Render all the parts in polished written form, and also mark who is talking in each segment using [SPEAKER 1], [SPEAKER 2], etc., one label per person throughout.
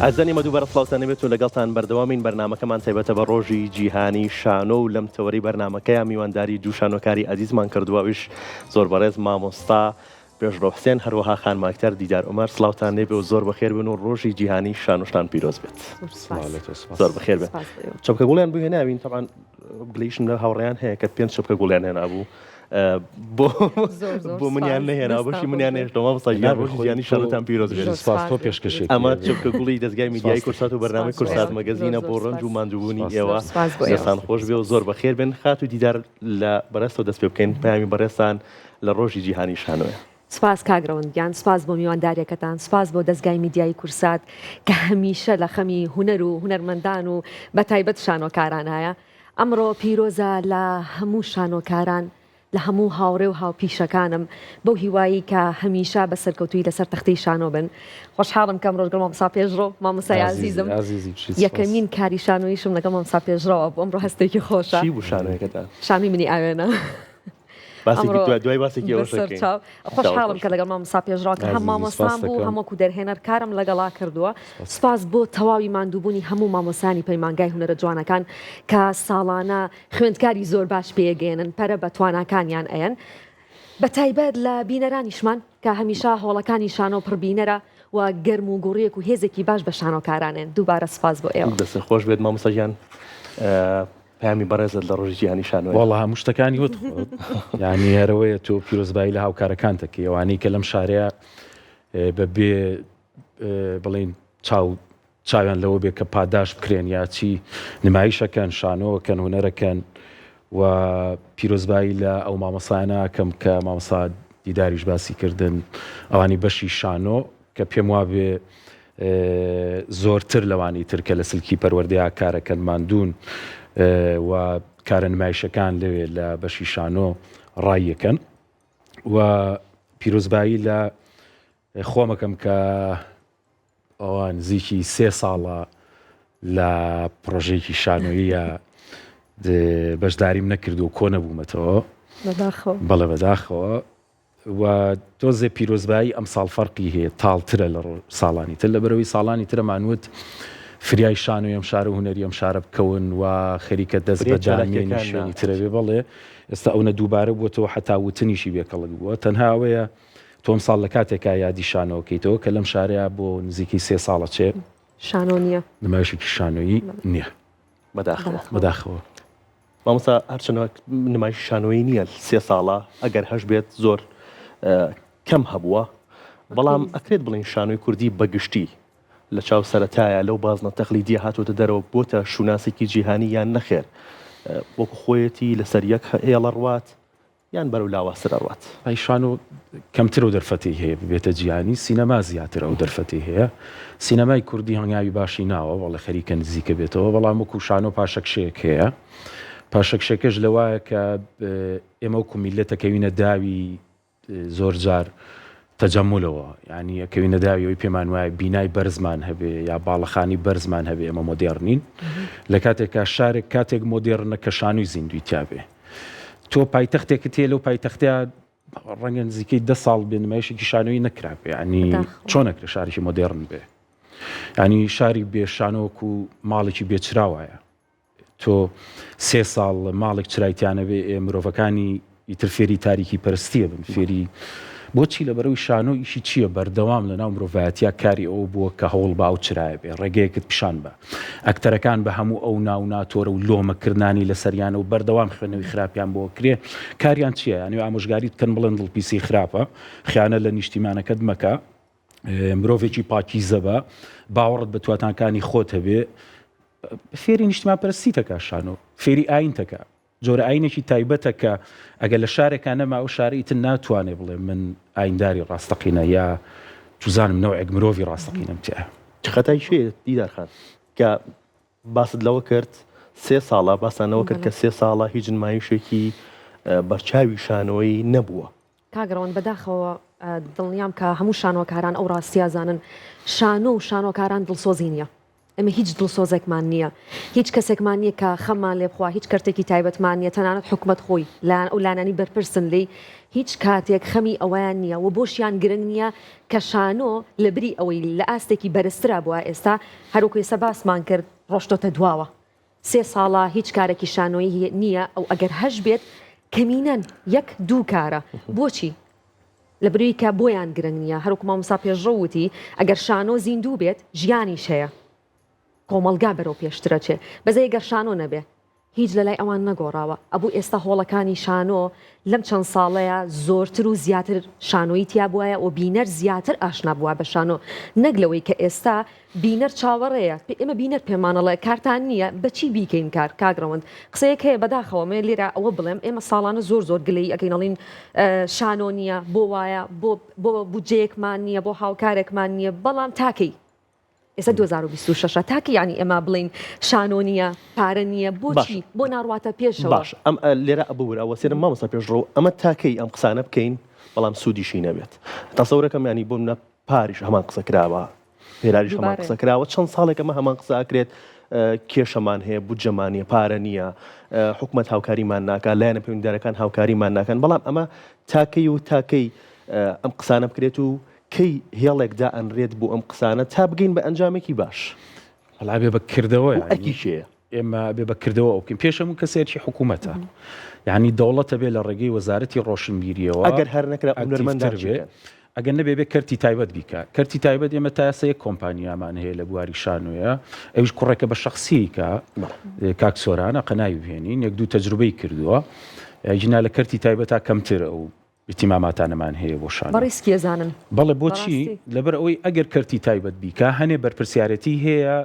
[SPEAKER 1] ئازانی مەدووبەر سڵاوتان نەبێت و لەگەڵتان بەردەوامین بەرنامەکەمان تایبەتە بە ڕۆژی جیهانی شانۆ و لەم تەوەری بەرنامەکەیان میوانداری دوو شانۆکاری ئەزیزمان کردووەویش زۆر بەڕێز مامۆستا پێشڕۆ حسێن هەروەها خانماکتەر دیدار عومەر سڵاوتان لێبێ و زۆر بەخێر بن و ڕۆژی جیهانی شانۆشتان پیرۆز بێت. زۆر بەخێر بێت. چەپکە گوڵیان بهێناوین تەبعاً گلەیشم لە هاوڕێیان هەیە کە 5 چەپکە گوڵیان هێنابوو بۆ منیان نەهێنا بەشی منیان هێشتەوە مامۆستا ڕۆژی جیهانی شانۆتان پیرۆز بێت.
[SPEAKER 2] سپاس پێشکەشێک
[SPEAKER 1] ئەمە چەپکە گوڵی دەستگای میدیای کورسات و بەرنامەی کورسات مەگەزینە بۆ ڕەنج و ماندووبوونی ئێوە دەستان خۆش بێ و زۆر بەخێر بن. خات و دیدار لە بەڕێستەوە دەست پێ بکەین پامی بەڕێستان لە ڕۆژی جیهانی شانۆیە.
[SPEAKER 3] سپاس کاگڕەوەندگیان، سپاس بۆ میوانداریەکەتان، سپاس بۆ دەستگای میدیای کورسات کە هەمیشە لە خەمی هونەر و هونەرمەندان و بە تایبەت شانۆکاران هەیە. ئەمڕۆ پیرۆزە لە هەموو شانۆکاران، لە هەموو هاوڕێ و هاوپیشەکانم بەو هیوایی کە هەمیشە بە سەرکەوتوی لەسەر تەختەی شانۆ بن. خۆشحاڵم کەم ڕۆژگەڵ مامۆستا پێشڕۆ مامۆستای عەزیزم یەکەمین کاری شانۆیشم لەگەڵ مامۆستا پێشڕەوە بۆ ئەمڕۆ هەستێکی خۆشە.
[SPEAKER 1] چی بوو شانۆیەکەتان؟
[SPEAKER 3] شانۆی منی ئاوێنە.
[SPEAKER 1] دوای باسێکی ئەوەش دەکەین.
[SPEAKER 3] خۆشحاڵم کە لەگەڵ مامۆستا پێشڕۆ کە هەم مامۆستام بوو هەمووکو دەرهێنەر کارم لەگەڵا کردووە. سپاس بۆ تەواوی ماندووبوونی هەموو مامۆسانی پەیمانگای هونەرە جوانەکان کە ساڵانە خوێندکاری زۆر باش پێگەێنن پەرە بە تواناکانیان ئەیەن. بە تایبەت لە بینەرانیشمان کە هەمیشە هۆڵەکانی شانۆ پڕبینەرە و گەرم و گوڕیەک و هێزێکی باش بە شانۆکارانێن. دووبارە سپاس بۆ ئێوە.
[SPEAKER 1] دەست خۆش بێت مامۆستا گیان. پامی بەڕێزت لە ڕۆژی جیهانی شانۆیە.
[SPEAKER 2] وەڵڵا هەموو شتەکانی وت یعنی هەرەوەیە تۆ پیرۆزبایی لە هاوکارەکانتەکە ئەوانەی کە لەم شارەیە بەبێ بڵێن چاویان لەوە بێ کە پاداش بکرێن یا چی نمایشەکەن شانۆوەکەن هونەرەکەن و پیرۆزبایی لە ئەو مامۆسایانە کەم کە مامۆستا دیداریش باسی کردن ئەوانی بەشی شانۆ کە پێم وابێ زۆرتر لەوانی تر کە لە سلکی پەروەردەیە کارەکەن ماندوون و کارە نمایشەکان لەوێ لە بەشی شانۆ ڕایەکەن و پیرۆزبایی لە خۆمەکەم کە ئەوان نزیکی 3 ساڵە لە پرۆژێکی شانۆیە بەشداریم نەکرد و کۆ نەبوومەتەوە بەڵێ بەداخەوە و تۆزێ پیرۆزبایی ئەم ساڵ فەرقی هەیە تاڵترە لە ساڵانی تر لەبەرەوەی ساڵانی ترەمانوت فریای شانۆی ئەم شارە هونەری ئەم شارە بکەون و خەریکە دەست بەجانێنی شوێنی ترەوێ بەڵێ ئێستا ئەوە دووبارە بووەتەوە حتا وتنیشی بێکەڵک بووە تەنها ئەوەیە تۆم ساڵ لە کاتێکا یادی شانۆکەیتەوە کە لەم شارەیە بۆ نزیکی 3 ساڵە چێ
[SPEAKER 3] شانۆ نییە
[SPEAKER 2] نمایشێکی شانۆیی نییە بەداخەوە.
[SPEAKER 1] مامۆستا هەرچەنە نمایش شانۆیی نییە 3 ساڵە ئەگەر هەش بێت زۆر کەم هەبووە بەڵام ئەکرێت بڵین شانۆی کوردی بەگشتی لە چاو سەرەتایە لەو بازنە تەقلیدیە هاتوۆتە دەرەوە بۆتە شوناسێکی جیهانی یان نەخێر وەکو خۆیەتی لەسەر یەک ئێڵە ڕوات یان بەرەو لاواسرە ڕوات.
[SPEAKER 2] ئەی شانۆ کەمتر و دەرفەتی هەیە ببێتە جیهانی سینەما زیاتر ئەو دەرفەتی هەیە سینەمای کوردی هەنگاوی باشی ناوە وەڵە خەریکە نزیکە بێتەوە بەڵام وەکو شانۆ پاشەکشەیەک هەیە پاشەکشەکەش لەوایە کە ئێمە وەکو میلەتەکەوینە داوی زۆر جار تەجەمولەوە یعنی ئەکەوینە داویەوەی پێمان وایە بینای بەرزمان هەبێ یا باڵەخانی بەرزمان هەبێ ئەمە مۆدێڕنین لە کاتێکا شارێک کاتێک مۆدێڕنە کە شانووی زیندوی تیاابێ تۆ پایتەختێکت تێ لەو پایتەختەیە ڕەنگە نزیکەی 10 ساڵ بێ نمایشێکی شانۆیی نەکرابێ ینی چۆنەکرێ شارێکی مۆدێڕن بێ ینی شاری بێ شانۆک و ماڵێکی بێچراوایە تۆ 3 ساڵ ماڵێک چرایتیانە بێ مرۆڤەکانی ئیتر فێری تاریکی پەرستیە بن فێری بۆچی لە بەرەوەی شانۆ ئیشی چییە بەردەوام لە ناو مرۆڤایەتیا کاری ئەو بووە کە هەوڵ باو چرایە بێ ڕێگەیەکت پیشان بە ئەکتەرەکان بە هەموو ئەو ناوناتۆرە و لۆمەکردانی لەسەریانە و بەردەوام خوێنەوەی خراپیان بۆ کرێ کاریان چییە ینی ئامۆژگاریت بکەن بڵێن دڵپیسی خراپە خیانە لە نیشتیمانەکەت مەکە مرۆڤێکی پاکیزە بە باوەڕت بە تواتانەکانی خۆت هەبێ فێری نیشتیمان پەرستیتەکە شانۆ فێری ئاینتەکە جۆرە ئاینێکی تایبەتە کە ئەگەر لە شارێکان نەما ئەو شارەیتن ناتوانێ بڵێ من ئاینداری ڕاستەقینە یا توزانم نەوەیەک مرۆڤی ڕاستەقینەم تێە
[SPEAKER 1] خەتای شوێ دیدارخان کە باست لەوە کرد 3 ساڵە باسانەوە کرد کە 3 ساڵە هیچ نمایشێکی بەرچاوی شانۆیی نەبووە.
[SPEAKER 3] کاگڕەوەن بەداخەوە دڵنیام کە هەموو شانۆکاران ئەو ڕاستیازانن شانۆ و شانۆکاران دڵسۆزی نییە ئەمە هیچ دڵسۆزێکمان نییە هیچ کەسێکمان نییە کە خەممان لێ بخوا هیچ کەرتێکی تایبەتمان نیە تەنانەت حکومت خۆی ئەو لانانی بەرپرسن لێ هیچ کاتێک خەمی ئەویان نییە و بۆشیان گرنگ نییە کە شانۆ لە بری ئەوەی لە ئاستێکی بەرزترا بووە ئێستا هەروکو ێستا باسمان کرد ڕۆشتۆتە دواوە 3 ساڵە هیچ کارێکی شانۆیی نییە ئەو ئەگەر هەش بێت کەمینەن 1-2 کارە بۆچی لە بروی کە بۆیان گرنگ نییە هەروکو مامۆستا پێشڕەوتی ئەگەر شانۆ زیندوو بێت ژیانیش هەیە کۆمەلگا بەرەو پێشترەچێ بەزەی گەر شانۆ نەبێ هیچ لە لای ئەوان نەگۆڕاوە ئەبوو ئێستا هۆڵەکانی شانۆ لەم چەند ساڵەیە زۆرتر و زیاتر شانۆی تیا بواە و بینەر زیاتر ئاشنا بووە بە شانۆ نەک لەوەی کە ئێستا بینەر چاوەڕەیە ئێمە بینەر پێمانەڵێ کارتان نییە بەچی بیکەین کار کاگڕەوەند قسەیەک هەیە بەداخەوە مێ لێرە ئەوە بڵێم ئێمە ساڵانە زۆر گلەی ئەگەینەڵین شانۆ نییە بۆ وایە بۆ بودجەیەکمان نییە بۆ هاوکارێکمان نییە بەڵام تاکەی ئێستا 2026 تاکە ینی ئەمە بڵین شانۆنیە پارە نییە بۆچی بۆ ناڕواتە پێشەوە
[SPEAKER 1] باش ئەم لێرە ئەبوو ئەوە سێرم مامۆستا پێشڕۆ ئەمە تاکەی ئەم قسانە بکەین بەڵام سوودیشی نەبێت تەسەورەکەم ینی بۆ منە پاریش هەمان قسە کراوە پێراریش هەمان قسە کراوە چەند ساڵێک ئەمە هەمان قسە ئاکرێت کێشەمان هەیە بودجەمانیە پارە نییە حکومەت هاوکاریمان ناکە لایەنە پەیوەندیدارەکان هاوکاریمان ناکەن بەڵام ئەمە تاکەی و تاکەی ئەم قسانە بکرێت و کەی هێڵێکدا ئەنرێت بۆ ئەم قسانە تا بگەین بە ئەنجامێکی باش
[SPEAKER 2] هەڵا بێ بەکردەوە
[SPEAKER 1] ئەکیشەیە
[SPEAKER 2] ئێمە بێ بەکردەوە ئەوکەین پێشەمون کەسێکی حکوومەتە یعنی دەوڵەتە بێ لە ڕێگەی وەزارەتی ڕۆشنبیریەوە
[SPEAKER 1] ئەگەر هەر نەکرا هونەرمەندان بێ
[SPEAKER 2] ئەگەر نەبێ بێ کەرتی تایبەت بیکە کەرتی تایبەت ئێمە تا یاسەیە کۆمپانیامان هەیە لە بواری شانۆیە ئەویش کوڕێکە بە شخصیکە کاک سۆرانە قەناوی بهێنین 1-2 تەجروبەی کردووە ژنا لە کەرتی تایبەتە کەمتر ئەو ئیتیماماتانەمان هەیە بۆ شانۆ
[SPEAKER 3] بەڕیسکی ئەزانن
[SPEAKER 2] بەڵێ بۆچی لەبەر ئەوەی ئەگەر کەرتی تایبەت بیکە هەنێ بەرپرسیارەتی هەیە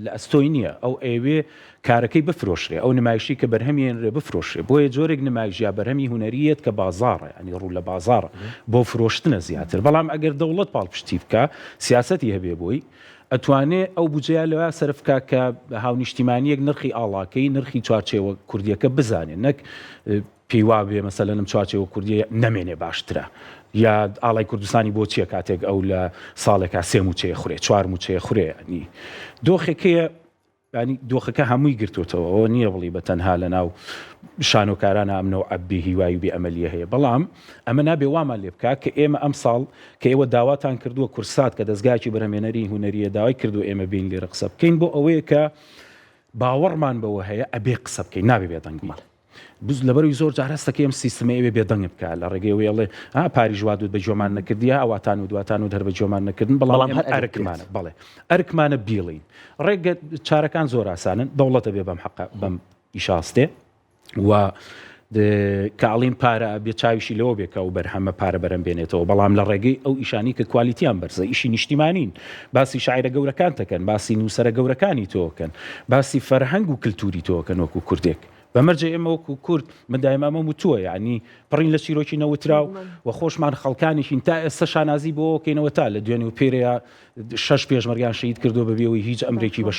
[SPEAKER 2] لە ئەستۆی نییە ئەو ئێوێ کارەکەی بفرۆشرێ ئەو نمایشی کە بەرهەمیێنرێ بفرۆشێ بۆیە جۆرێک نمایشیا بەرهەمی هوەریەت کە بازاڕە ینی ڕوو لە بازاڕ بۆ فرۆشتنە زیاتر بەڵام ئەگەر دەوڵەت پاڵپشتی بکە سیاسەتی هەبێ بۆی ئەتوانێ ئەو بجەیە لەوە سەرفکە کە هاونیشتیمانیەک نرخی ئاڵاکەی نرخی چوارچێوە کوردیەکە بزانێت نەک پێی وا بێ مەسەلەن لەم چوارچێوە کوردیە نەمێنێ باشترە یا ئاڵای کوردستانی بۆ چییە کاتێک ئەو لە ساڵێکا 3 موچەیە خوێ 4 موچەیە خوێ ینی دۆخێکەیە ینی دۆخەکە هەمووی گرتوتەوە ئەوە نییە بڵی بە تەنها لە ناو شانۆکاران ئەمنەوە عەبی هیوای و بێ ئەمەلیە هەیە بەڵام ئەمە نابێ وامان لێ بکە کە ئێمە ئەم ساڵ کە ئێوە داواتان کردووە کورسات کە دەستگایکی بەرهەمێنەری هوەریە داوای کردو ئێمە بین لێرە قسە بکەین بۆ ئەوەیە کە باوەڕمان بەوە هەیە ئەبێ قسە بکەین نابێ بێدەنگمان لەبەروی زۆر جارستەکە ئەم سیستمە ئێوێ بێدەنگ بکە لە ڕێگەی وێڵێ پاری ژوادوت بە جۆمان نەکردیە ئەواتان و دواتان و هەر بە جۆمان نەکردن بەڵام ئەرکمانە بەڵێ ئەرکمانە بیڵین ڕێگە چارەکان زۆر ئاسانن دەوڵەتە بێ بەم حەق بەم ئیشاستێ و کاڵین پارە بێ چاویشی لەوە بێکە و بەرهەمە پارە بەرەم بێنێتەوە بەڵام لە ڕێگەی ئەو ئیشانی کە کوالیتیان بەرزە ئیشی نیشتیمانین باسی شاعرە گەورەکان تەکەن باسی نووسەرە گەورەکانی تۆکەن باسی فەرهەنگ و کللتوری تۆکەن وەکو کوردێک بەمەرجە ئێمە وەکو کورد من دایمامە وتووە یعنی پڕین لە چیرۆکی نەوتراو و خۆشمان خەڵکانیشین تا ئێستا شانازی بۆکەینەوە تا لە دوێنێ و پێرەیە 6 پێشمەرگیان شەید کردو بەبێەوەی هیچ ئەمریکی بە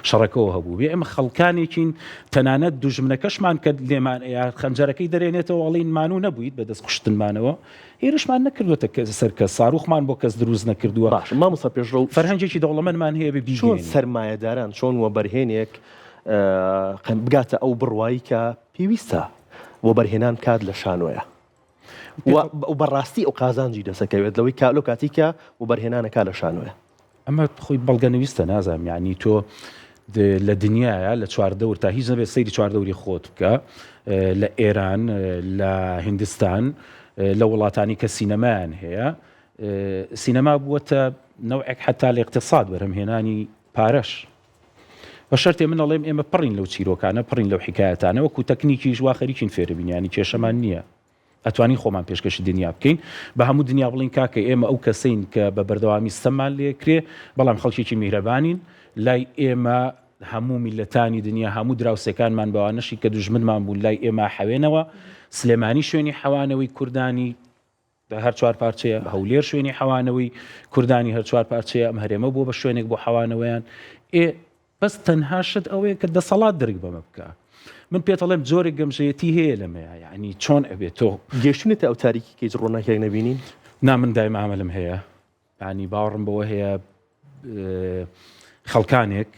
[SPEAKER 2] شەڕێکەوە هەبوو بێ ئێمە خەڵکانێکین تەنانەت دوژمنەکەشمان کە لێمان خەنجەرەکەی دەرێنێتەوە ئەڵین و نەبوویت بە دەست کوشتنمانەوە هێرشمان نەکردوێتە سەر کە ساروخمان بۆ کەس دروست نەکردووە
[SPEAKER 1] باش مامۆستا پێشڕۆ
[SPEAKER 2] فەرهەنگێکی دەوڵەمەندمان هەیە
[SPEAKER 1] چۆن سەرمایەداران چۆن وەبەرهێنێک بگاتە ئەو بڕوایی کە پێویستە بۆ بەرهێنان کات لە شانۆیە و بەڕاستی ئەو قازانجی دەسەکەوێت لەوەی کالۆ کاتیکە و بەرهێنانەکە لە شانۆیە
[SPEAKER 2] ئەمە خۆی بەڵگەنەویستە نازانم یعنی تۆ لە دنیاە لە چواردەور تا هیچ نەبێت سەیری چواردەوری خۆت بکە لە ئێران لە هیندستان لە وڵاتانی کە سینەمایان هەیە سینەما بووەتە نەوعێک حتا لە اقتصاد بەرهەمهێنانی پارەش بە شەرتێ من ئەڵێم ئێمە پڕین لەو چیرۆکانە پڕین لەو حکایەتانە وەکو تەکنیکی ژوا خەریکین فێربینیانی کێشەمان نییە ئەتوانین خۆمان پێشکەشی دنیا بکەین بە هەموو دنیا بڵین کاکە ئێمە ئەو کەسین کە بە بەردەوامی ستەممان لێکرێ بەڵام خەڵکێکی میهرەبانین لای ئێمە هەموو میلەتانی دنیا هەموو دراوسەکانمان بەوانەشی کە دوژمنمان بوون لای ئێمە حەوێنەوە سلێمانی شوێنی حەوانەوەی کوردانی هەر 4 پارچەیە هەولێر شوێنی حەوانەوەی کوردانی هەر 4 پارچەیە ئەم هەرێمە بۆ بە شوێنێک بۆ حەوانەوەیان بەس تەنهاشت ئەوەیە کە دەسەڵات دەرگ بەمە بکە من پێت ئەڵێم جۆرێک گەمژەیەتی هەیە لەمەیە یعنی چۆن ئەبێت تۆ
[SPEAKER 1] گەشتونێتە ئەو تاریکی کەیت ڕۆناکێک نەبینین
[SPEAKER 2] نا من دایم ئامەلم هەیە ینی باوەڕم بەوە هەیە خەڵکانێک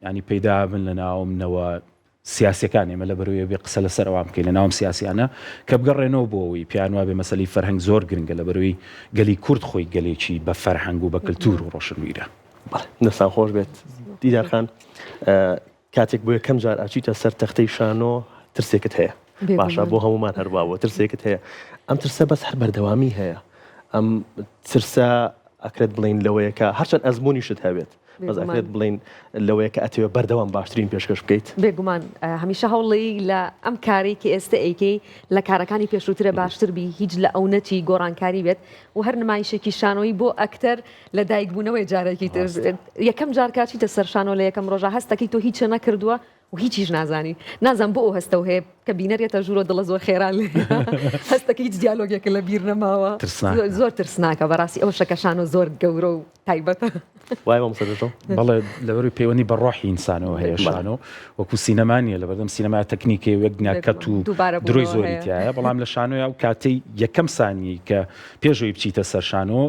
[SPEAKER 2] ینی پەیدا بن لە ناومنەوە سیاسەکان ئێمە لە بەروێ بێ قسە لەسەر ئەوام بکەین لە ناوم سیاسیانە کە بگەڕێنەوە بۆ ئەوەی پیان وابێ مەسەلەی فەرهەنگ زۆر گرنگە لە بەروەی گەلی کورد خۆی گەلێکی بە فەرهەنگ و بە کلتور و ڕۆشنبیرە.
[SPEAKER 1] دەستان خۆش بێت دیدارخان کاتێک بۆ یەکەم جار ئاچیتە سەر تەختەی شانۆ ترسێکت هەیە باشە بۆ هەمومان هەرواوە ترسێکت هەیە ئەم ترسە بەس هەر بەردەوامی هەیە ئەم ترسە ئەکرێت بڵین لەوەیەکە هەرچەند ئەزمموی شت هەبێت بەس ئەکرێت بڵین لەوەیەکە ئەتەوێ بەردەوام باشترین پێشکەش بکەیت
[SPEAKER 3] بێگومان هەمیشە هەوڵی لە ئەم کارێکی ئێستا ئەیکەی لە کارەکانی پێشووترە باشتر بی هیچ لە ئەو نەتی گۆڕانکاری بێت و هەر نمایشێکی شانۆی بۆ ئەکتەر لە دایکبوونەوەی جارێکی تر یەکەم جارکاچیتە سەر شانۆ لە یەکەم ڕۆژە هەستەکەی تۆ هیچ نەکردووە و هیچیش نازانی نازان بۆ ئەو هەستەو هەیە کە بینەرێتە ژوورۆ دڵە زۆر خێران لێ هەستەکە هیچ دیالۆگێکە لە بیر نەماوە زۆر ترسناکە بەڕاستی ئەو شەکەشانۆ زۆر گەورە و تایبەتە
[SPEAKER 1] وای مەمسەدەشەوە
[SPEAKER 2] بەڵێ لەبەروی پەیوەندی بە ڕۆحی ئینسانەوە هەیە شانۆ وەکو سینەمانیە لە بەردەم سینەما تەکنیکی وەک ناکەت و دروی زۆریتیایە بەڵام لە شانۆیە و کاتەی یەکەم سانی کە پێشەوەی بچیتە سەر شانۆ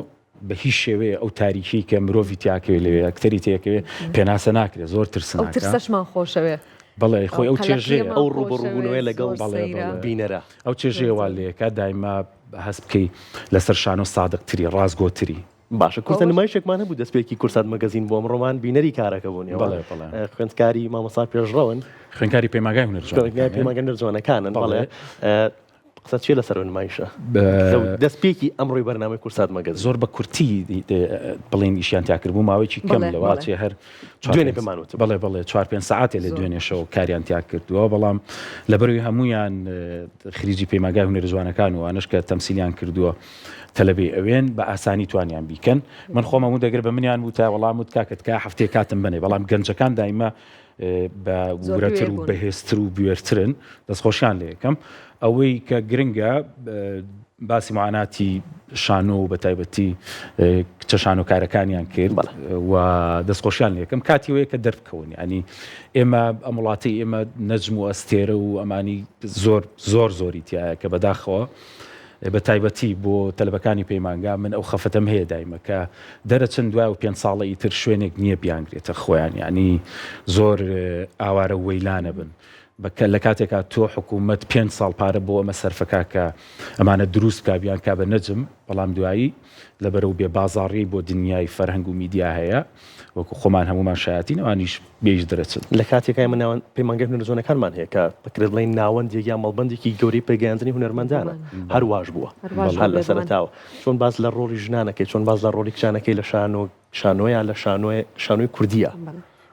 [SPEAKER 2] بە هیچ شێوەیە ئەو تاریکی کە مرۆڤی تیاکەوێ لەوێ ئەکتەری تێکەوێ پێناسە ناکرێت زۆر ترسناکە
[SPEAKER 3] ترسەشمان خۆشەوێ
[SPEAKER 2] بەڵێ خۆی ئەو چێژەیە
[SPEAKER 1] ئەو ڕوبەڕووبوونەوەی لەگەڵ بینەرە
[SPEAKER 2] ئەو چێژەیە والەیەکە دایما هەست بکەی لەسەر شانۆ سادقتری ڕازگۆتری
[SPEAKER 1] باشە کورسە نمایشێکمان هەبوو دەستپێکی کورسات مەگەزین بۆ ئەمڕۆمان بینەری کارەکە بوونی خوێندکاری مامۆستا پێشڕەون
[SPEAKER 2] خوێندکاری پەیمانگای
[SPEAKER 1] پێماگەن جوانەکانن بەڵێ قسە چێ لەسەر نمایشە دەستپێکی ئەمڕۆی بەرنامەی کورسات مەگەزین
[SPEAKER 2] زۆر بە کورتی بڵین ئیشیان تیاکردبوو ماوەیەکی کەم لەواچێ هەر
[SPEAKER 1] دوێنێ پێمانوت
[SPEAKER 2] بڵێ 4-5 ساعاتێ لە دوێنێشەوە کاریان تیا کردووە بەڵام لەبەروی هەمویان خریجی پەیمانگای هونەر جوانەکان و ئانش کە تەمسیلیان کردووە تەلەبێ ئەوێن بە ئاسانی توانیان بیکەن من خۆمە و دەگەر بە منیان بوو تا وەڵام وت کاکەتکە هەفتێ کاتم بنێ بەڵام گەنجەکان دایمە بە گورەتر و بەهێزتر و بوێرترن دەستخۆشیان لێ یەکەم ئەوەی کە گرنگە باسی معاناتی شانۆ و بە تایبەتی کچە شانۆکارەکانیان کرد و دەستخۆشیان لێ یەکەم کاتیەوەیە کە دەربکەون ینی ئێمە ئەم وڵاتی ئێمە نەجم و ئەستێرە و ئەمانی زۆری تایە کە بەداخەوە بە تایبەتی بۆ تەلەبەکانی پەیمانگا من ئەو خەفەتەم هەیە دایمە کە دەرەچەند دوای و 5 ساڵی تر شوێنێک نییە بیانگرێتە خۆیان ینی زۆر ئاوارە وەیلانە بن بەکە لە کاتێکا تۆ حکوومەت 5 ساڵ پارە بۆ ئەمە سەرفەکە کە ئەمانە دروست کابیان کا بە نەجم بەڵام دوایی لەبەرەو بێ بازاڕی بۆ دنیای فەرهەنگ و میدیا هەیە وەکو خۆمان هەمومان شایەتین ئەوانیش بێژ دەرەچن
[SPEAKER 1] لە کاتێکای مناوان پەیمانگای هونەرجوانەکانمان هەیە کە بەکرێت بڵین ناوەندێک یا مەڵبەندێکی گەورەی پێگەیاندنی هونەرمەندانە هەرواش بووە هەر لە سەرەتاوە چۆن باز لە ڕۆڵی ژنانەکەی چۆن باز لە ڕۆڵی کچانەکەی لە شانۆیان لە شانۆی کوردیە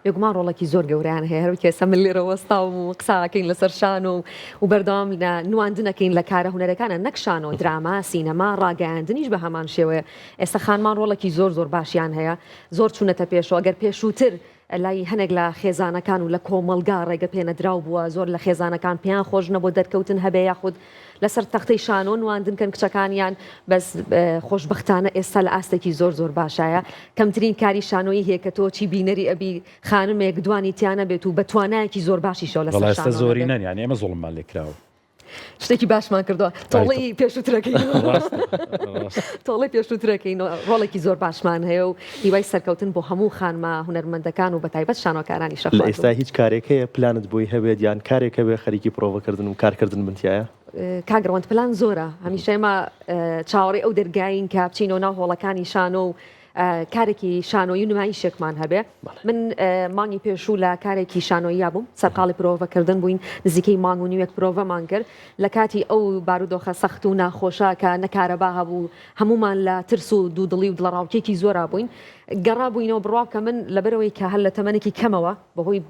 [SPEAKER 3] بێگومان ڕۆڵێکی زۆر گەوریان هەیە هەر کێسە من لێرە وەستاوم و قساکەین لەسەر شان و بەردەوام لە نواندنەکەین لە کارە هونەرەکانە نەک شانۆ دراما سینەما ڕاگەیاندنیش بە هەمان شێوەیە ئێستا خانمان ڕۆڵێکی زۆر باشیان هەیە زۆر چوونەتە پێشەوە ئەگەر پێشووتر لای هەنێک لە خێزانەکان و لە کۆمەلگا ڕێگە پێنەدراو بووە زۆر لە خێزانەکان پێیان خۆش نەبوو دەرکەوتن هەبێ یاخود لەسەر تەختەی شانۆ نواندنکەن کچەکانیان بەس خۆشبەختانە ئێستا لە ئاستێکی زۆر باشایە کەمترین کاری شانۆیی هەیە کە تۆ چی بینەری ئەبی خانمێک دوانی تیانە بێت و بە توانایەکی زۆر باشی شەو لەسەر شانۆ
[SPEAKER 2] زۆری نەن یعنی ئێمە زوڵممان لێکراوە
[SPEAKER 3] شتێکی باشمان کردووە تۆڵی پێشووترەکەین ڕۆڵێکی زۆر باشمان هەیە و هیوای سەرکەوتن بۆ هەموو خانمە هونەرمەندەکان و بە تایبەت شانۆکارانی شەخص
[SPEAKER 1] لە ئێستا هیچ کارێکەیە پلانت بۆی هەبێت یان کارێکە بێ خەریکی پرۆڤەکردن و کارکردن بنتیایە
[SPEAKER 3] کاگڕۆنت پلان زۆرە هەمیشە ئێمە چاوەڕێ ئەو دەرگاین کە بچینەوە ناو هۆڵەکانی شانۆ و کارێکی شانۆیی و نمایشێکمان هەبێ من مانگی پێشوو لە کارێکی شانۆییا بووم سەرقاڵی پرۆڤەکردن بووین نزیکەی مانگ و نیوەک پرۆڤەمان کرد لە کاتی ئەو بارودۆخە سەخت و ناخۆشە کە نەکارەبا هەبوو هەمومان لە ترس و دوودڵی و دڵڕاوکێکی زۆرا بووین گەڕا بووینەوە بڕوا کە من لەبەرەوەی کە هەر لە تەمەنێکی کەمەوە بەهۆی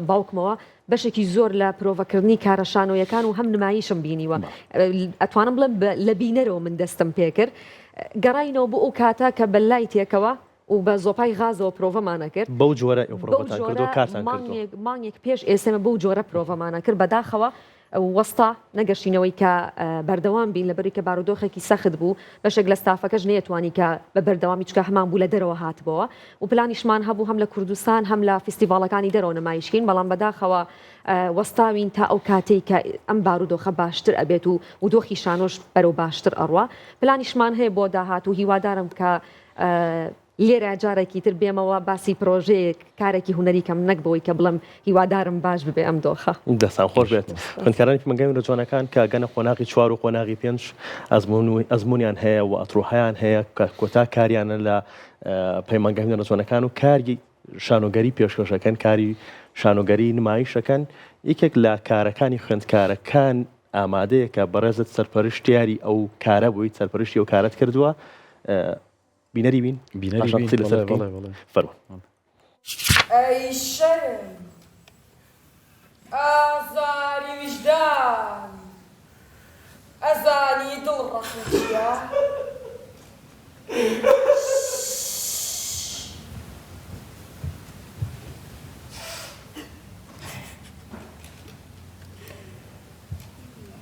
[SPEAKER 3] باوکمەوە بەشێکی زۆر لە پرۆڤەکردنی کارە شانۆیەکان و هەم نمایشم بینیوە ئەتوانم بڵێم لە بینەرەوە من دەستم پێ کرد گەڕاینەوە بۆ ئەو کاتە کە بەلای تێکەوە و بە زۆپای غازەوە پرۆڤەمانە کرد
[SPEAKER 1] بەو جۆرە
[SPEAKER 3] مانگێک پێش ئێسێمە بەو جۆرە پرۆڤەمانە کرد بەداخەوە وەستا نەگەشتینەوەی کە بەردەوام بین لەبەری کە بارودۆخێکی سەخت بوو بەشێک لە ستافەکەش نەیەتوانی کە بە بەردەوامی چکە هەمان بوو لە دەرەوە هاتبەوە و پلانیشمان هەبوو هەم لە کوردستان هەم لە فستیڤالەکانی دەرەوە نمایشکین بەڵام بەداخەوە وەستاوین تا ئەو کاتێک کە ئەم بارودۆخە باشتر ئەبێت و دۆخی شانۆش بەرەو باشتر ئەڕوا پلانیشمان هەیە بۆ داهات و هیوادارم کە لێرە جارێکی تر بێمەوە باسی پرۆژەیەک کارێکی هوەری کەم نەک بۆی کە بڵم هیوادارم باش ببێ ئەم دۆخە.
[SPEAKER 1] دەستان خۆش بێت. خوێندکارانی پەیمانگای هونەرە جوانەکان کە گەنە قۆناغی 4 و قۆناغی 5 ئەزممویان هەیە و ئەتڕۆحیان هەیە کە کۆتا کاریانە لە پەیمانگای هونەرە جوانەکان و کاری شانۆگەری پێشکەشەکەن، کاری شانۆگەری نمایشەکەن. یەکێک لە کارەکانی خوێندکارەکان ئامادەیە کە بەڕێزت سەرپەرشتیاری ئەو کارە بوویت، سەرپەرشتی ئەو کارت کردووە. بینەری بین فەرموون.
[SPEAKER 4] ئەی شەرم ئازاری وجدان ئەزانی دڵ ڕەخنەچیە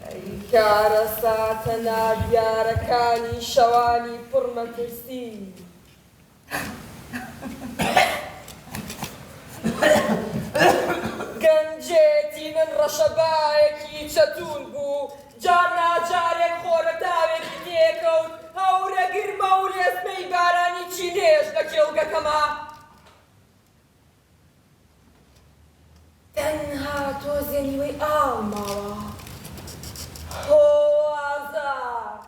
[SPEAKER 4] ئەی کارە ساتە نادیارەکانی شەوانی پڕمەترسی گەنجێتی من ڕەشەبایەکی چەتون بوو، جار ناجارێک خۆرەتاوێکی تێکەوت، هەورە گرمە و لێزمەی بارانی چی لێش لە کێڵگەکەما. تەنها تۆزێنیوەی ئاو ماوە. هۆ ئازار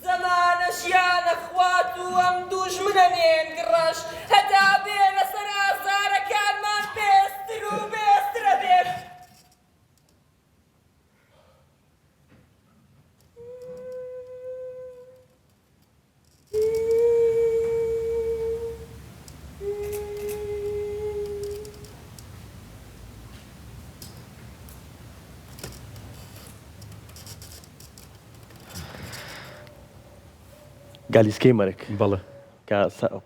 [SPEAKER 4] زەمانەشیانە خوات و ئەم دوژمنە نێنگڕەش هەتا بێ لەسەر ئازارەکانمان بێستر و بێسترە بێت.
[SPEAKER 1] گالیسکەی مەرگ
[SPEAKER 2] بەڵێ
[SPEAKER 1] کە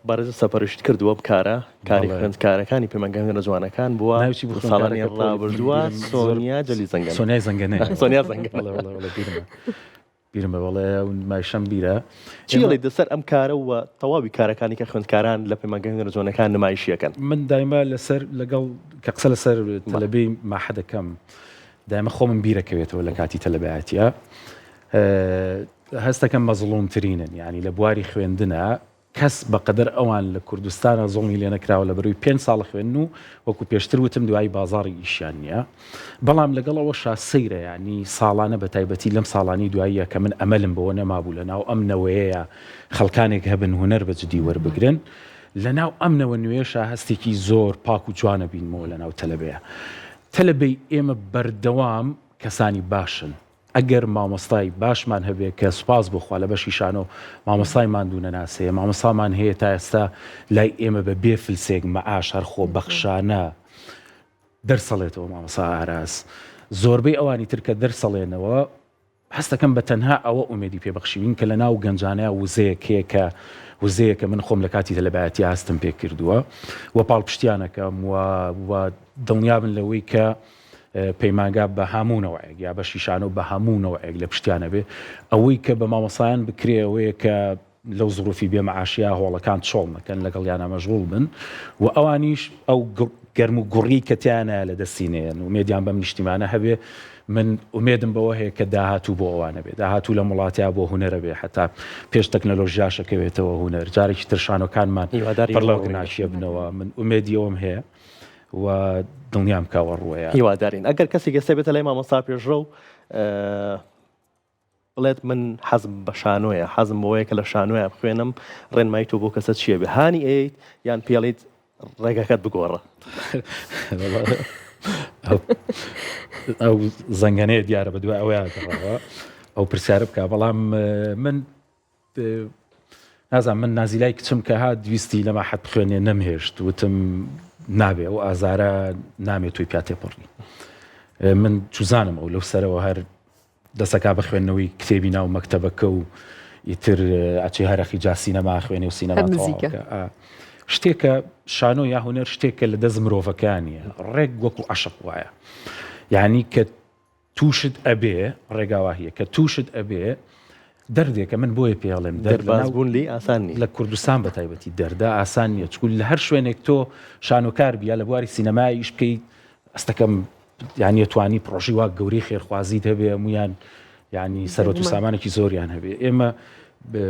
[SPEAKER 1] بەڕێز سەپەرشت کردووە بکارە کاری خوێندکارەکانی پەیمانگای هونەرە جوانەکان بووە ساڵانی ڕابردووە. سۆنیا جەلی زەنگەنە،
[SPEAKER 2] سۆنیای زەنگەنە،
[SPEAKER 1] سۆنیا زەنگەنە
[SPEAKER 2] بیرمە بەڵێ مایشەم بیرە
[SPEAKER 1] چیڵی دەسەر ئەم کارە و تەواوی کارەکانی کە خوێندکاران لە پەیمانگای هونەرە جوانەکان نمایشیەکەن.
[SPEAKER 2] من دایما لەسەر لەگەڵ کە قسە لەسەر تەلەبەی ماحە دەکەم دایمە خۆمم بیرەکەوێتەوە لە کاتی تەلەبەتیە. هەستەکەم مەزڵومترینن، یعنی لە بواری خوێندنە کەس بەقەدەر ئەوان لە کوردستانە زۆڵمی لێ نەکراوە لە بەروی 5 ساڵ خوێن و وەکو پێشتر وتم دوای بازاڕی ئیشیان نییە. بەڵام لەگەڵەوە شاسەیرە، ینی ساڵانە بە تایبەتی لەم ساڵانی دواییە کە من ئەمەلم بەوە نەمابوو لە ناو ئەم نەوەیەیە خەڵکانێک هەبن هونەر بەجددی وەربگرن. لە ناو ئەم نەوە نوێشە هەستێکی زۆر پاک و جوانە بینمەوە لە ناو تەلەبەیە. تەلەبەی ئێمە بەردەوام کەسانی باشن. ئەگەر مامۆستای باشمان هەبێ کە سوپاس بخوا لە بەشی شانۆ مامۆستایمان دوو نەناسەیە، مامۆستامان هەیە تا ئێستا لای ئێمە بە بێ فلسێک مەعاش هەرخۆ بەخشانە دەرسەڵێتەوە مامۆستا ئاراس. زۆربەی ئەوانی تر کە دەرسەڵێنەوە هەستەکەم بە تەنها ئەوە ئومێدی پێبەخشیوین کە لە ناو گەنجانەیە وزەیەکە من خۆم لە کاتی تەلەبەتی هەستم پێ کردووە و پاڵپشتیانەکەم و دڵنیابن لەوەی کە پەیمانگا بە هەموونەوەیەک یا بە شیشانە و بە هەموونەوەیەک لە پشتیانە بێ ئەوەی کە بە مامۆسایان بکرێ ئەوەیە کە لەو زروفی بێمەعاشیە هۆڵەکان چۆڵ نەکەن لەگەڵیانە مەژغوڵ بن و ئەوانیش ئەو گەرم و گوڕی کە تیانە لە دەستینێن و مێدیان بەم نیشتیمانە هەبێ. من ئومێدم بەوە هەیە کە داهاتوو بۆ ئەوانە بێ، داهاتوو لە وڵاتیا بۆ هونەرە بێ، حتا پێش تەکنەلۆژیاشەکەوێتەوە هونەر. جارێکی ترشانەکانمان پڕ لەو ناشیە بنەوە. من ئومێدی ئەوم هەیە و دڵنیام کاوە ڕوەیە
[SPEAKER 1] هیوادارین. ئەگەر کەسی گەستە بێتە لای مامۆستا پێشڕە و بڵێت من حەزم بە شانۆیە، حەزم بەوەیە کە لە شانۆیە بخوێنم، ڕێنمایی تۆ بۆ کەسە چییە بێ؟ هانی ئەیت یان پێڵیت ڕێگەکەت بگۆڕە؟
[SPEAKER 2] ئەو زەنگەنەیە دیارە بە دوای ئەوەیەوە ئەو پرسیارە بکە. بەڵام من نازانم، من نازیلای کچم کە هات دویستی لەما حەت بخوێنێ نەمهێشت، وتم نابێ ئەو ئازارە نامێت توی پیاتێ پڕی. من چوزانم ئەو لەو سەرەوە هەر دەسەکا بە خوێندنەوەی کتێبی ناو مەکتەبەکە و ئیتر ئەچی هەرەخی جا سینەما خوێنێ و سینەما شتێکە شانۆ یا هونەر شتێکە لە دەست مرۆڤەکانیە، ڕێک وەکو عەشق وایە. یعنی کە تووشت ئەبێ ڕێگاوا هەیە کە تووشت ئەبێ دەردێکە. من بۆیە پێڵێم
[SPEAKER 1] دەربازبوون لی ئاسان نیە
[SPEAKER 2] لە کوردستان بە تایبەتی دەردا ئاسان نییە، چکول لە هەر شوێنێک تۆ شانۆکار بیا لە بواری سینەمایش بکەیت ئەستەکەم یعنی توانی پرۆژی وا گەوری خێرخوازیت هەبێ هەمویان ینی سەرۆت و سامانێکی زۆریان هەبێ. ئێمە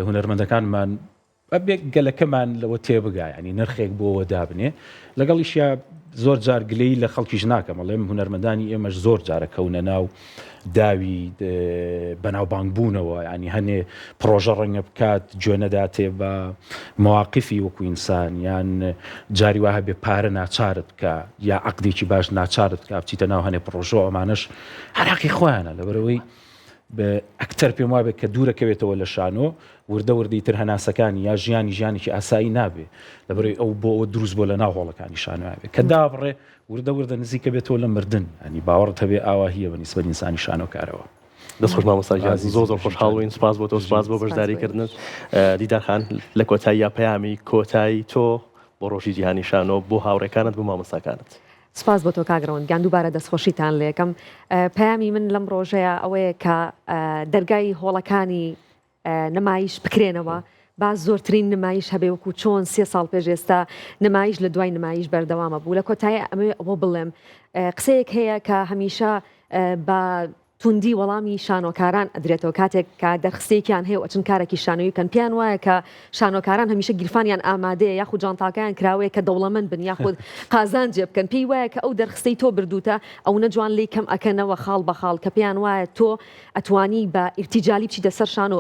[SPEAKER 2] هونەرمەندەکانمان گەلەکەمان لەوە تێبگا ینی نرخێک بۆەوە دابنێ لەگەڵیشیا زۆر جار گلەی لە خەڵکیش ناکەم ئەڵێم هونەرمەندانی ئێمەش زۆر جارە کەونە ناو داوی بەناوبانگبوونەوە ینی هەنێ پرۆژە ڕەنگە بکات گوێنەداتێ بە مواقفی وەکو ئینسان یان جاری وایە بێ پارە ناچارت بکە یا عەقدێکی باش ناچارت بکە بچیتە ناو هەنێ پرۆژە ئەمانەش هەراقی خۆیانە لەبەرەوەی ئەکتەر پێم وابێت کە دوورەکەوێتەوە لە شانۆ وردە وردی تر هەناسەکانی یا ژیانێکی ئاسایی نابێ لەبەرەوەی ئەو بۆ ئەوە دروست بۆ لە ناو هۆڵەکانی شانۆیابێ کە دابڕێ وردە نزیکە بێتەوە لە مردن ینی باوەڕت هەبێ ئاوا هیە بە نیسبەت ئینسانی شانۆکارەوە.
[SPEAKER 1] دەستخۆش مامۆستا زۆر خۆشحاڵبووین سپاس بۆ تۆ سپاس بۆ بەشداریکردنت. دیدارخان لە کۆتایی یا پەیامی کۆتایی تۆ بۆ ڕۆژی جیهانی شانۆ بۆ هاوڕێکانت بۆ مامۆستاکانت.
[SPEAKER 3] سپاس بۆ تۆ کاگڕۆن گیان دووبارە دەستخۆشیتان لێ یەکەم پەیامی من لەم ڕۆژەیە ئەوەیە کە دەرگای هۆڵەکانی نمایش بکرێنەوە با زۆرترین نمایش هەبێ وەکو چۆن 3 ساڵ پێش ئێستا نمایش لە دوای نمایش بەردەوامە بوو لە کۆتایی ئەمێ ئەوە بڵێم قسەیەک هەیە کە هەمیشە بە توندی وەڵامی شانۆکاران ئەدرێتەوە کاتێک کە دەرخستێکیان هەیە ئەچن کارێکی شانۆیی کەن پیان وایە کە شانۆکاران هەمیشە گیرفانیان ئامادەیە یاخود جانتاکیان کراوەیە کە دەوڵەمەند بن یاخود قازان جێ بکەن پێی وایە کە ئەو دەرخستەی تۆ بردوتە ئەو نەجوان لی کەم ئەکەنەوە خاڵ بە خاڵ کە پێیان وایە تۆ ئەتوانی بە ئیرتیجالی بچیتە سەر شانۆ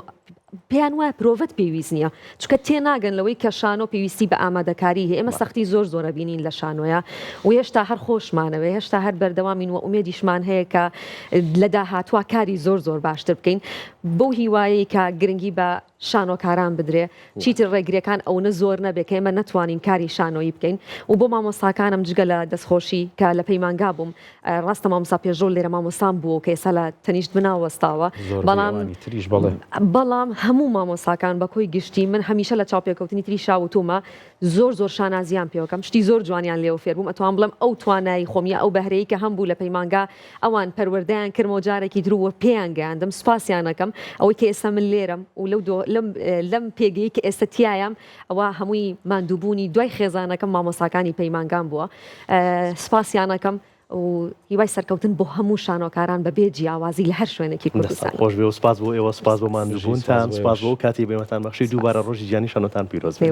[SPEAKER 3] پێیان وایە پرۆڤەت پێویست نییە چکە تێناگەن لەوەی کە شانۆ پێویستی بە ئامادەکاری هەیە ئێمە سەختی زۆرە بینین لە شانۆیە و هێشتا هەر خۆشمانەوە هێشتا هەر بەردەوامین و ئومێدیشمان هەیە کە لە داهاتوە کاری زۆر باشتر بکەین بەو هیوایەی کە گرنگی بە شانۆکاران بدرێ چیتر ڕێگریەکان ئەوە زۆر نەبێت کە ئێمە نەتوانین کاری شانۆیی بکەین و بۆ مامۆستاکانم جگە لە دەستخۆشی کە لە پەیمانگا بووم ڕاستە مامۆستا پێشۆ لێرە مامۆستان بوو کە ئێستا لە تەنیشت بناوەستاوە بەڵام هەموو مامۆستاکان بەکۆی گشتی من هەمیشە لە چاوپێکەوتنی تری شاوتومە زۆر شانازیان پێوەکەم شتی زۆر جوانیان لێوە فێر بووم ئەتوان بڵم ئەو توانایی خۆمیە ئەو بەهرەیە کە هەم بوو لە پەیمانگا ئەوان پەروەردەیان کردمەوە جارێکی درووە پێیان گەیاندەم سوپاسیانەکەم ئەوەی کە ئێستا من لێرم و لەم پێگەی کە ئێستا تایەم ئەوە هەمووی ماندووبوونی دوای خێزانەکەم مامۆستاکانی پەیمانگان بووە سوپاسیانەکەم و هیوای سەرکەوتن بۆ هەموو شانۆکاران بە بێ جیاوازی لە هەر شوێنێکی کوردستان.
[SPEAKER 1] خۆش بێ و سپاس بۆ ئێوە سپاس بۆ ماندووبوونتان سپاس بۆ کاتی بێمەتان بەخشی دووبارە ڕۆژی جیهانی شانۆتان پیرۆز بێ.